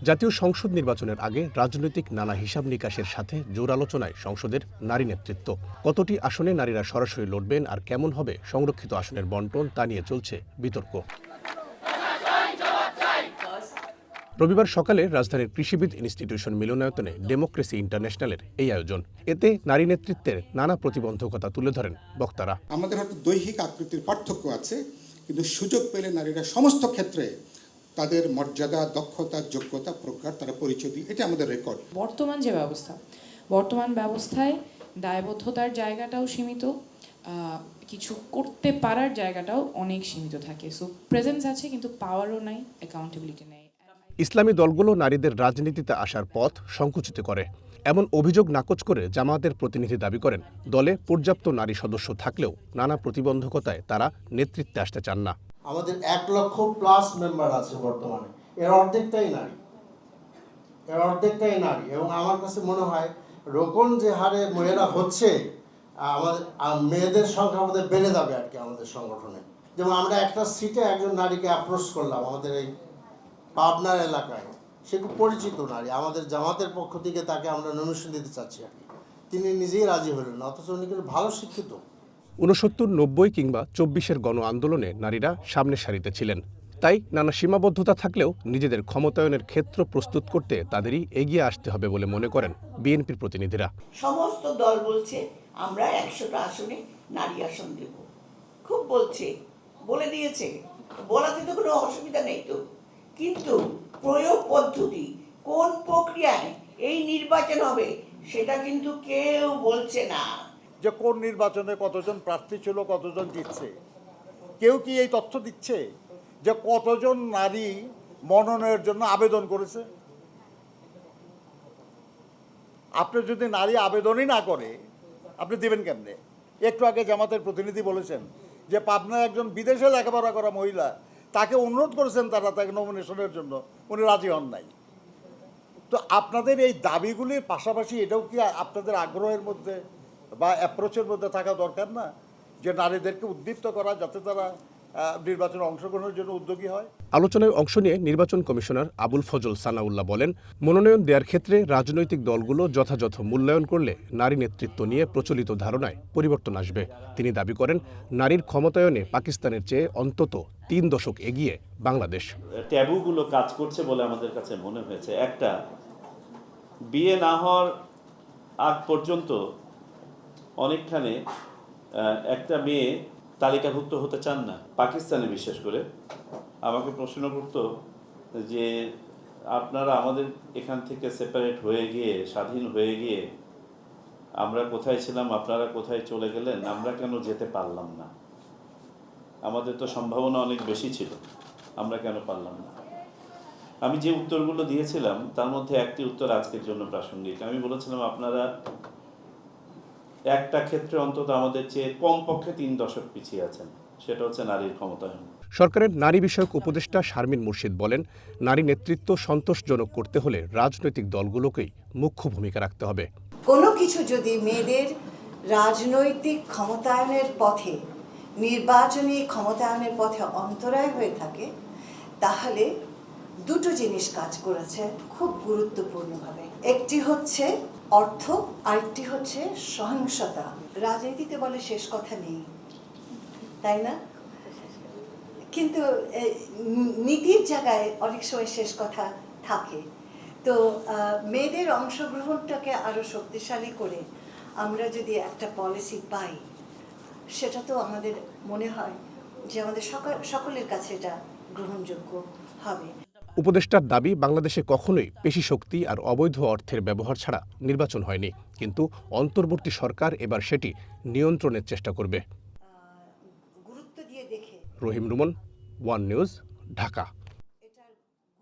জাতীয় সংসদ নির্বাচনের আগে রাজনৈতিক নানা হিসাব নিকাশের সাথে জোর আলোচনায় সংসদের নারী নেতৃত্ব। কতটি আসনে নারীরা সরাসরি লড়বেন আর কেমন হবে সংরক্ষিত আসনের বণ্টন তা নিয়ে চলছে বিতর্ক। রবিবার সকালে রাজধানীর কৃষিবিদ ইনস্টিটিউশন মিলনায়তনে ডেমোক্রেসি ইন্টারন্যাশনালের এই আয়োজন। এতে নারী নেতৃত্বের নানা প্রতিবন্ধকতা তুলে ধরেন বক্তারা। আমাদের হয়তো দৈহিক আকৃতির পার্থক্য আছে, কিন্তু সুযোগ পেলে নারীরা সমস্ত ক্ষেত্রে তাদের মর্যাদা, দক্ষতা, যোগ্যতা, প্রজ্ঞার তারা পরিচয় দিই, এটা আমাদের রেকর্ড। বর্তমান ব্যবস্থায় দায়বদ্ধতার জায়গাটাও সীমিত, কিছু করতে পারার জায়গাটাও অনেক সীমিত থাকে। সো প্রেজেন্স আছে কিন্তু পাওয়ারও নাই, অ্যাকাউন্টেবিলিটি নেই। ইসলামী দলগুলো নারীদের রাজনীতিতে আসার পথ সংকুচিত করে এমন অভিযোগ নাকচ করে জামায়াতের প্রতিনিধি দাবি করেন, দলে পর্যাপ্ত নারী সদস্য থাকলেও নানা প্রতিবন্ধকতায় তারা নেতৃত্বে আসতে চান না। আমাদের 1 লক্ষ প্লাস মেম্বার আছে বর্তমানে, এর অর্ধেকটাই নারী। এবং আমার কাছে মনে হয় রোপণ যে হারে মেয়েরা হচ্ছে, আমাদের মেয়েদের সংখ্যা আমাদের বেড়ে যাবে আর কি আমাদের সংগঠনে। যেমন আমরা একটা সিটে একজন নারীকে অ্যাপ্রোচ করলাম আমাদের এই পাবনার এলাকায়, সে খুব পরিচিত নারী, আমাদের জামাতের পক্ষ থেকে তাকে আমরা নমিনেশন দিতে চাচ্ছি আর কি। তিনি নিজেই রাজি হলেন না, অথচ উনি কিন্তু ভালো শিক্ষিত। 69, 90 কিংবা 24-এর গণ আন্দোলনে নারীরা সামনের সারিতে ছিলেন। তাই নানা সীমাবদ্ধতা থাকলেও নিজেদের ক্ষমতায়নের ক্ষেত্র প্রস্তুত করতে তাদেরই এগিয়ে আসতে হবে বলে মনে করেন বিএনপির প্রতিনিধিরা। সমস্ত দল বলছে আমরা 100টা আসনে নারী আসন দেব, খুব বলে দিয়েছে, বলাতে তো কোনো অসুবিধা নেই তো, কিন্তু প্রয়োগ পদ্ধতি কোন প্রক্রিয়ায় এই নির্বাচন হবে সেটা কিন্তু কেউ বলছে না। যে কোন নির্বাচনে কতজন প্রার্থী ছিল, কতজন জিতছে, কেউ কি এই তথ্য দিচ্ছে যে কতজন নারী মনোনয়নের জন্য আবেদন করেছে? আপনি যদি নারী আবেদনই না করে আপনি দেবেন কেমনে? একটু আগে জামাতের প্রতিনিধি বলেছেন যে পাবনায় একজন বিদেশে লেখাপড়া করা মহিলা, তাকে অনুরোধ করেছেন তারা তাকে নমিনেশনের জন্য, উনি রাজি হন নাই। তো আপনাদের এই দাবিগুলির পাশাপাশি এটাও কি আপনাদের আগ্রহের মধ্যে বা অ্যাপ্রোচের মধ্যে থাকা দরকার না, যে নারীদেরকে উদ্দীপ্ত করা যাতে তারা নির্বাচনে অংশগ্রহণের জন্য উদ্যোগী হয়? আলোচনায় অংশ নিয়ে নির্বাচন কমিশনার আবুল ফজল সানাউল্লাহ বলেন, মনোনয়ন দেওয়ার ক্ষেত্রে রাজনৈতিক দলগুলো যথাযথ মূল্যায়ন করলে নারী নেতৃত্ব নিয়ে প্রচলিত ধারণায় পরিবর্তন আসবে। তিনি দাবি করেন, নারীর ক্ষমতায়নে পাকিস্তানের চেয়ে অন্তত 3 দশক এগিয়ে বাংলাদেশ। ট্যাবুগুলো কাজ করছে বলে আমাদের কাছে মনে হয়েছে। একটা, বিয়ে না হওয়ার আগ পর্যন্ত অনেকখানে একটা মেয়ে তালিকাভুক্ত হতে চান না, পাকিস্তানে বিশেষ করে। আমাকে প্রশ্ন করত যে আপনারা আমাদের এখান থেকে সেপারেট হয়ে গিয়ে, স্বাধীন হয়ে গিয়ে আমরা কোথায় ছিলাম, আপনারা কোথায় চলে গেলেন, আমরা কেন যেতে পারলাম না? আমাদের তো সম্ভাবনা অনেক বেশি ছিল, আমরা কেন পারলাম না? আমি যে উত্তরগুলো দিয়েছিলাম তার মধ্যে একটি উত্তর আজকের জন্য প্রাসঙ্গিক। আমি বলেছিলাম আপনারা একটা ক্ষেত্রে অন্তত আমাদের চেয়ে কমপক্ষে 3 দশক পিছিয়ে আছেন, সেটা হচ্ছে নারীর ক্ষমতায়ন। সরকারের নারী বিষয়ক উপদেষ্টা শারমিন মুর্শিদ বলেন, নারী নেতৃত্ব সন্তোষজনক করতে হলে রাজনৈতিক দলগুলোকেই মুখ্য ভূমিকা রাখতে হবে। কোনো কিছু যদি মেয়েদের রাজনৈতিক ক্ষমতায়নের পথে, নির্বাচনী ক্ষমতায়নের পথে অন্তরায় হয়ে থাকে, তাহলে দুটো জিনিস কাজ করেছে খুব গুরুত্বপূর্ণভাবে। একটি হচ্ছে অর্থ, আরেকটি হচ্ছে সহিংসতা। রাজনীতিতে বলে শেষ কথা নেই, তাই না? কিন্তু নীতির জায়গায় অনেক সময় শেষ কথা থাকে। তো মেয়েদের অংশগ্রহণটাকে আরো শক্তিশালী করে আমরা যদি একটা পলিসি পাই, সেটা তো আমাদের মনে হয় যে আমাদের সকলের কাছে এটা গ্রহণযোগ্য হবে। উপদেষ্টার দাবি, বাংলাদেশে কখনোই পেশি শক্তি আর অবৈধ অর্থের ব্যবহার ছাড়া নির্বাচন হয়নি, কিন্তু অন্তর্বর্তী সরকার এবার সেটি নিয়ন্ত্রণের চেষ্টা করবে। গুরুত্ব দিয়ে দেখে। রহিম রুমন, ওয়ান নিউজ, ঢাকা।